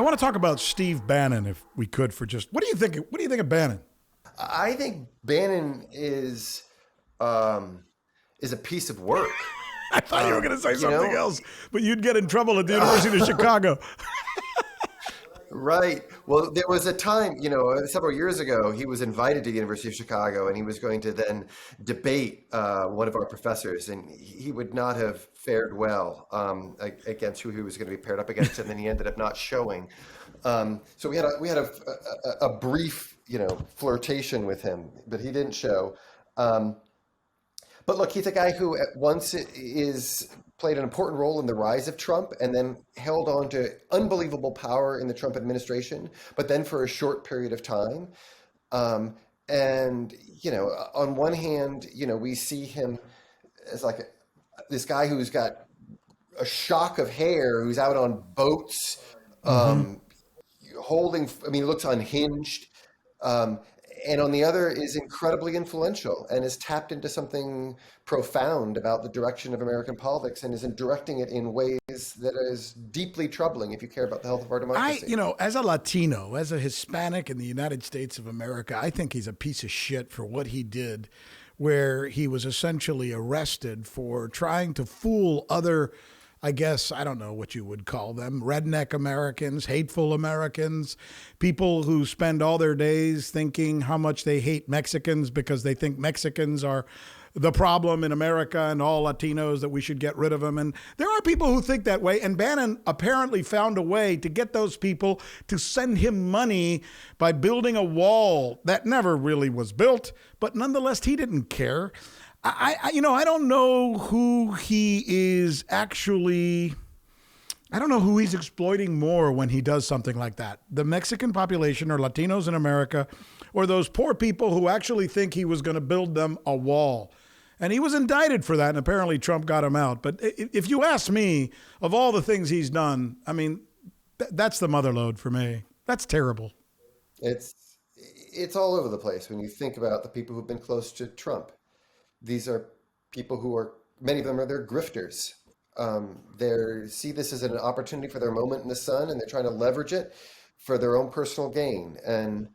I want to talk about Steve Bannon, if we could, for just, what do you think of Bannon? I think Bannon is a piece of work. I thought you were going to say something else, but you'd get in trouble at the University of Chicago. Right. Well, there was a time, several years ago, he was invited to the University of Chicago, and he was going to then debate one of our professors, and he would not have fared well against who he was going to be paired up against, and then he ended up not showing. So we had a brief, flirtation with him, but he didn't show. But look, he's a guy who at once played an important role in the rise of Trump and then held on to unbelievable power in the Trump administration, but then for a short period of time. And, on one hand, we see him as like this guy who's got a shock of hair, who's out on boats, he looks unhinged. And on the other is incredibly influential and has tapped into something profound about the direction of American politics and is directing it in ways that is deeply troubling if you care about the health of our democracy. As a Latino, as a Hispanic in the United States of America, I think he's a piece of shit for what he did, where he was essentially arrested for trying to fool other, I guess, I don't know what you would call them, redneck Americans, hateful Americans, people who spend all their days thinking how much they hate Mexicans because they think Mexicans are the problem in America and all Latinos, that we should get rid of them. And there are people who think that way. And Bannon apparently found a way to get those people to send him money by building a wall that never really was built. But nonetheless, he didn't care. I don't know who he is actually. I don't know who he's exploiting more when he does something like that. The Mexican population or Latinos in America, or those poor people who actually think he was going to build them a wall. And he was indicted for that, and apparently Trump got him out. But if you ask me, of all the things he's done, I mean, that's the motherlode for me. That's terrible. It's all over the place when you think about the people who've been close to Trump. These are people many of them are grifters. They see this as an opportunity for their moment in the sun, and they're trying to leverage it for their own personal gain. And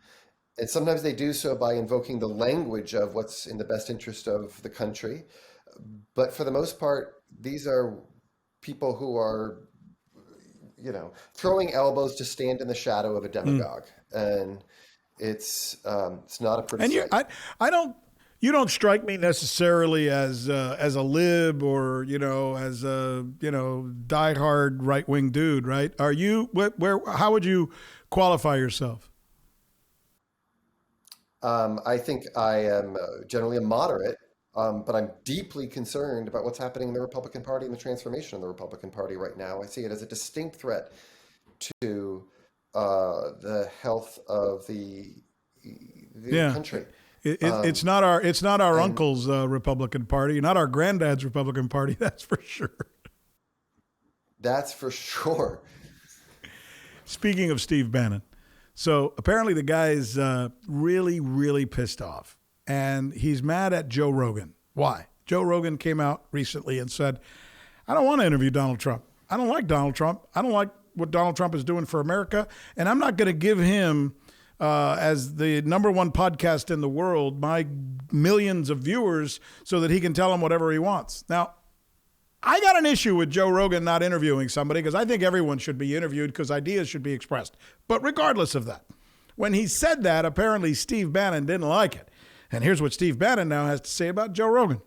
sometimes they do so by invoking the language of what's in the best interest of the country. But for the most part, these are people who are, throwing elbows to stand in the shadow of a demagogue. And it's not a pretty sight. You don't strike me necessarily as a lib or as a diehard right wing dude, right? Are you? How would you qualify yourself? I think I am generally a moderate, but I'm deeply concerned about what's happening in the Republican Party and the transformation of the Republican Party right now. I see it as a distinct threat to the health of the country. It's not our uncle's Republican Party, not our granddad's Republican Party. That's for sure. That's for sure. Speaking of Steve Bannon, so apparently the guy's really, really pissed off, and he's mad at Joe Rogan. Why? Joe Rogan came out recently and said, I don't want to interview Donald Trump. I don't like Donald Trump. I don't like what Donald Trump is doing for America, and I'm not going to give him, as the number one podcast in the world, my millions of viewers so that he can tell them whatever he wants. Now, I got an issue with Joe Rogan not interviewing somebody because I think everyone should be interviewed because ideas should be expressed. But regardless of that, when he said that, apparently Steve Bannon didn't like it. And here's what Steve Bannon now has to say about Joe Rogan.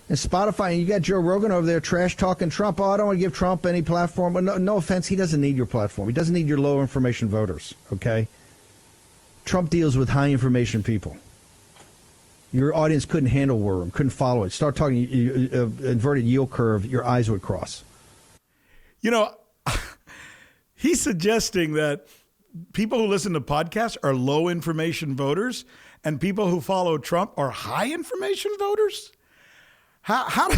And Spotify, you got Joe Rogan over there trash talking Trump. Oh, I don't want to give Trump any platform. But no offense, he doesn't need your platform. He doesn't need your low information voters, okay? Trump deals with high information people. Your audience couldn't handle worm, couldn't follow it. Start talking inverted yield curve, your eyes would cross. He's suggesting that people who listen to podcasts are low information voters and people who follow Trump are high information voters? How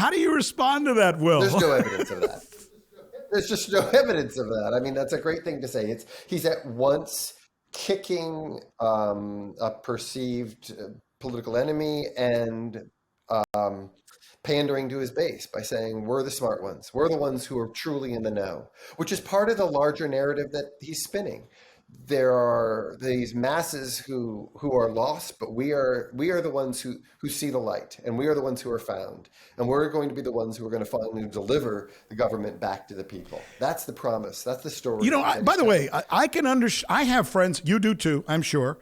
do you respond to that, Will? There's no evidence of that. There's just no evidence of that. I mean, that's a great thing to say. He's at once kicking a perceived political enemy and pandering to his base by saying, we're the smart ones. We're the ones who are truly in the know, which is part of the larger narrative that he's spinning. There are these masses who are lost, but we are the ones who see the light, and we are the ones who are found, and we're going to be the ones who are going to finally deliver the government back to the people. That's the promise. That's the story. You know, by the way, I can I have friends, you do too, I'm sure,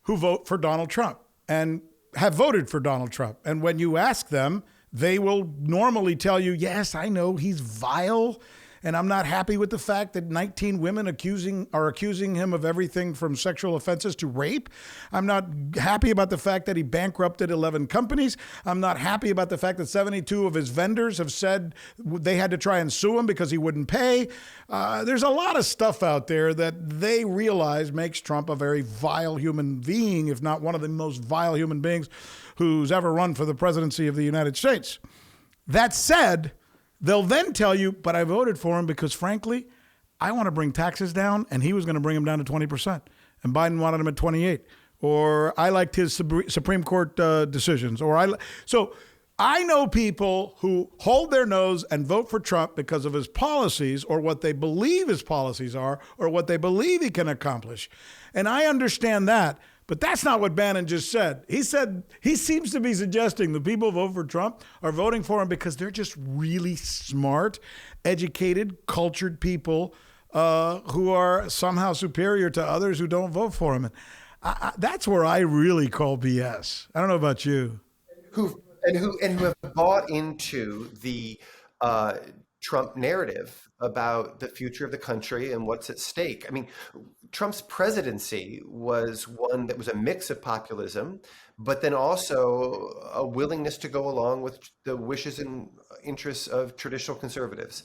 who vote for Donald Trump and have voted for Donald Trump. And when you ask them, they will normally tell you, yes, I know he's vile, and I'm not happy with the fact that 19 women are accusing him of everything from sexual offenses to rape. I'm not happy about the fact that he bankrupted 11 companies. I'm not happy about the fact that 72 of his vendors have said they had to try and sue him because he wouldn't pay. There's a lot of stuff out there that they realize makes Trump a very vile human being, if not one of the most vile human beings who's ever run for the presidency of the United States. That said, they'll then tell you, but I voted for him because, frankly, I want to bring taxes down, and he was going to bring them down to 20%, and Biden wanted them at 28%. Or I liked his Supreme Court decisions. So I know people who hold their nose and vote for Trump because of his policies, or what they believe his policies are, or what they believe he can accomplish. And I understand that. But that's not what Bannon just said. He said he seems to be suggesting the people who vote for Trump are voting for him because they're just really smart, educated, cultured people who are somehow superior to others who don't vote for him. And that's where I really call BS. I don't know about you. Who have bought into the Trump narrative about the future of the country and what's at stake. I mean, Trump's presidency was one that was a mix of populism, but then also a willingness to go along with the wishes and interests of traditional conservatives,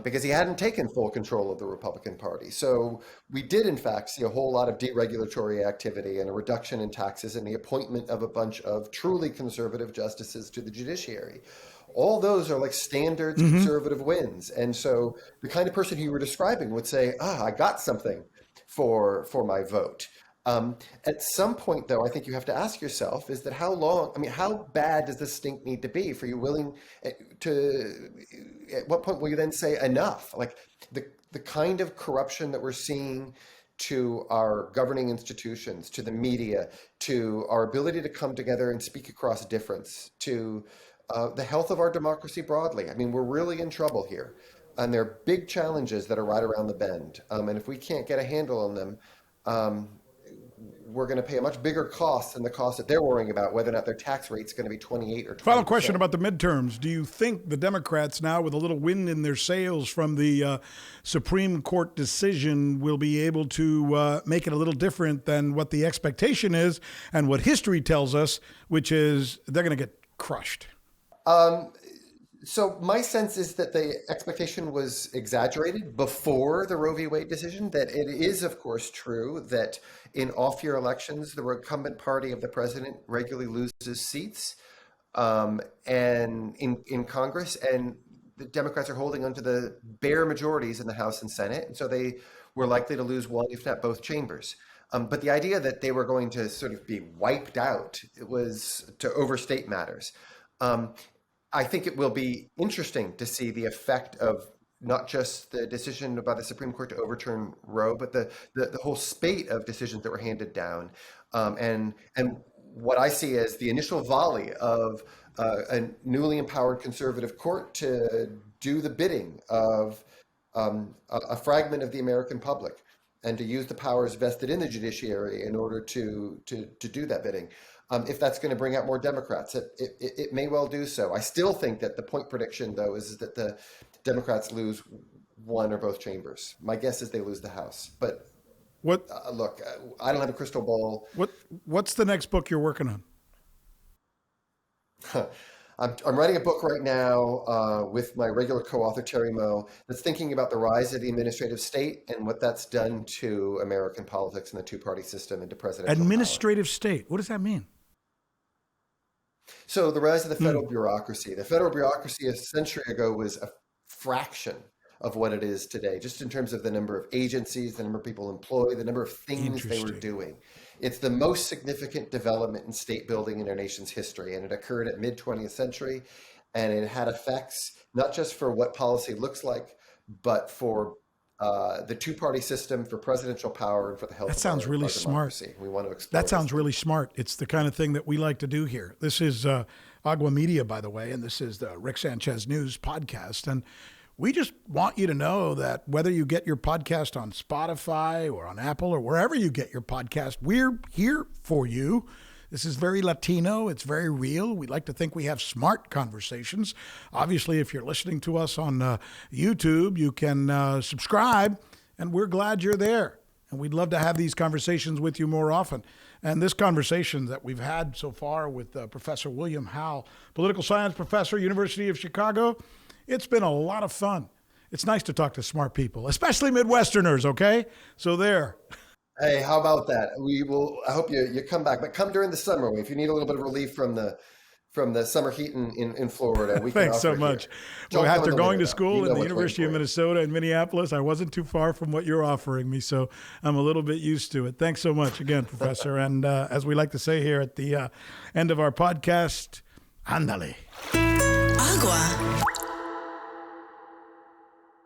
because he hadn't taken full control of the Republican Party. So we did, in fact, see a whole lot of deregulatory activity and a reduction in taxes and the appointment of a bunch of truly conservative justices to the judiciary. All those are like standard conservative wins. And so the kind of person who you were describing would say, I got something for my vote. At some point, though, I think you have to ask yourself is that how bad does this stink need to be for you willing to, at what point will you then say enough? Like the kind of corruption that we're seeing to our governing institutions, to the media, to our ability to come together and speak across difference, to the health of our democracy broadly. I mean, we're really in trouble here. And there are big challenges that are right around the bend. And if we can't get a handle on them, we're going to pay a much bigger cost than the cost that they're worrying about, whether or not their tax rate's going to be 28 or 20%. Final question about the midterms. Do you think the Democrats now, with a little wind in their sails from the Supreme Court decision, will be able to make it a little different than what the expectation is and what history tells us, which is they're going to get crushed? So my sense is that the expectation was exaggerated before the Roe v. Wade decision, that it is, of course, true that in off-year elections, the incumbent party of the president regularly loses seats and in Congress, and the Democrats are holding onto the bare majorities in the House and Senate. And so they were likely to lose one, if not both chambers. But the idea that they were going to sort of be wiped out was to overstate matters. I think it will be interesting to see the effect of not just the decision by the Supreme Court to overturn Roe, but the whole spate of decisions that were handed down. And what I see as the initial volley of a newly empowered conservative court to do the bidding of a fragment of the American public and to use the powers vested in the judiciary in order to do that bidding. If that's going to bring out more Democrats, it may well do so. I still think that the point prediction, though, is that the Democrats lose one or both chambers. My guess is they lose the House. But what? Look, I don't have a crystal ball. What's the next book you're working on? I'm writing a book right now with my regular co-author, Terry Moe, that's thinking about the rise of the administrative state and what that's done to American politics and the two-party system and to presidential Administrative power. state? What does that mean? So the rise of the federal bureaucracy. The federal bureaucracy a century ago was a fraction of what it is today, just in terms of the number of agencies, the number of people employed, the number of things they were doing. It's the most significant development in state building in our nation's history, and it occurred at mid-20th century. and it had effects not just for what policy looks like, but for the two-party system, for presidential power, and for the health That sounds really smart. We want to explore That sounds really smart. It's the kind of thing that we like to do here. This is Agua Media, by the way, and this is the Rick Sanchez News podcast. And we just want you to know that whether you get your podcast on Spotify or on Apple or wherever you get your podcast, we're here for you. This is very Latino. It's very real. We like to think we have smart conversations. Obviously, if you're listening to us on YouTube, you can subscribe, and we're glad you're there. And we'd love to have these conversations with you more often. And this conversation that we've had so far with Professor William Howell, political science professor, University of Chicago, it's been a lot of fun. It's nice to talk to smart people, especially Midwesterners, okay? So there. Hey, how about that? I hope you come back, but come during the summer if you need a little bit of relief from the summer heat in Florida. We can Thanks so much. Well, after going to school at the University of Minnesota in Minneapolis, I wasn't too far from what you're offering me, so I'm a little bit used to it. Thanks so much again, Professor. And as we like to say here at the end of our podcast, ándale. Agua.